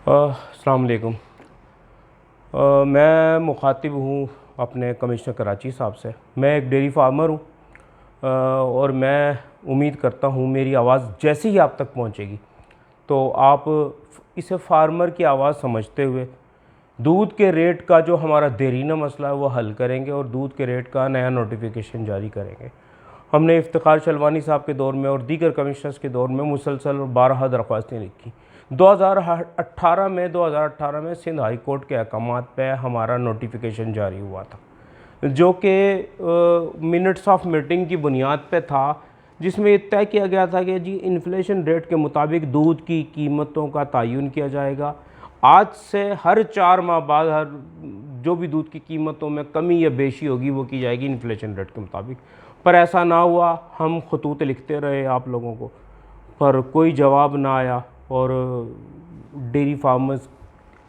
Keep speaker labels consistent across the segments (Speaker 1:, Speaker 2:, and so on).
Speaker 1: अस्सलाम वालेकुम। मैं मुखातिब हूँ अपने कमिश्नर कराची साहब से। मैं एक डेयरी फार्मर हूँ और मैं उम्मीद करता हूँ मेरी आवाज़ जैसे ही आप तक पहुँचेगी तो आप इसे फार्मर की आवाज़ समझते हुए दूध के रेट का जो हमारा देरीना मसला है वो हल करेंगे और दूध के रेट का नया नोटिफिकेशन जारी करेंगे। हमने इफ्तिखार शलवानी साहब के दौर में और दीगर कमिश्नर्स के दौर में मुसलसल 12 दरख्वास्तें लिखी। 2018 में सिंध हाई कोर्ट के अहकामात पे हमारा नोटिफिकेशन जारी हुआ था जो कि मिनट्स ऑफ मीटिंग की बुनियाद पे था, जिसमें ये तय किया गया था कि जी इन्फ्लेशन रेट के मुताबिक दूध की कीमतों का तयन किया जाएगा। आज से हर 4 माह बाद हर जो भी दूध की कीमतों में कमी या बेशी होगी वो की जाएगी इन्फ्लेशन रेट के मुताबिक। पर ऐसा ना हुआ। हम खतूत लिखते रहे आप लोगों को, पर कोई जवाब ना आया और डेयरी फार्मर्स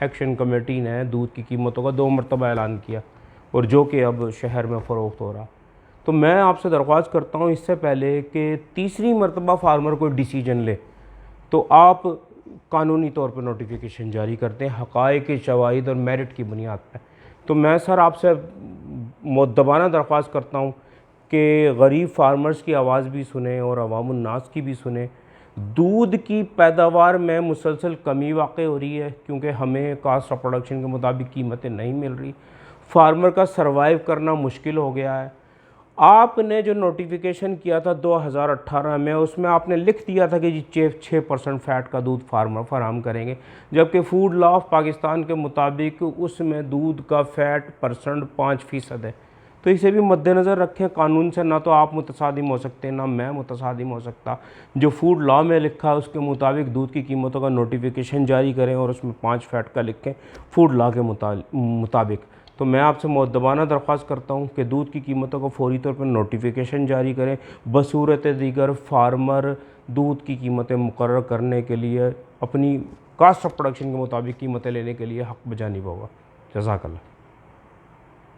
Speaker 1: एक्शन कमेटी ने दूध की कीमतों का 2 मरतबा ऐलान किया और जो कि अब शहर में फ़रोख्त हो रहा। तो मैं आपसे दरख्वास्त करता हूँ इससे पहले कि तीसरी मरतबा फार्मर कोई डिसीजन ले तो आप कानूनी तौर पर नोटिफिकेशन जारी करते हैं हक़ाइक़, शवाहिद और मेरिट की बुनियाद पर। तो मैं सर आपसे मुद्दबाना दरख्वास्त करता हूँ कि गरीब फार्मर्स की आवाज़ भी सुने और अवामुन नास की भी सुने। दूध की पैदावार में मुसलसल कमी वाक़ हो रही है क्योंकि हमें कास्ट ऑफ प्रोडक्शन के मुताबिक कीमतें नहीं मिल रही। फार्मर का सर्वाइव करना मुश्किल हो गया है। आपने जो नोटिफिकेशन किया था 2018 में, उसमें आपने लिख दिया था कि जी 6% फ़ैट का दूध फार्मर फराहम करेंगे, जबकि फूड लॉ ऑफ पाकिस्तान के मुताबिक उसमें दूध का फ़ैट परसेंट 5% है। तो इसे भी मद्देनज़र रखें। कानून से ना तो आप मुतसादिम हो सकते ना मैं मुतसादिम हो सकता। जो फूड लॉ में लिखा है उसके मुताबिक दूध की कीमतों का नोटिफिकेशन जारी करें और उसमें 5 फ़ैट का लिखें फूड लॉ के मुताबिक। तो मैं आपसे मुद्दबाना दरख्वास्त करता हूँ कि दूध की कीमतों को फौरी तौर पर नोटिफिकेशन जारी करें। बसूरत दीगर फार्मर दूध की कीमतें मुकर्रर करने के लिए अपनी कास्ट ऑफ प्रोडक्शन के मुताबिक कीमतें लेने के लिए हक़ बजानिब होगा। जज़ाकल्लाह।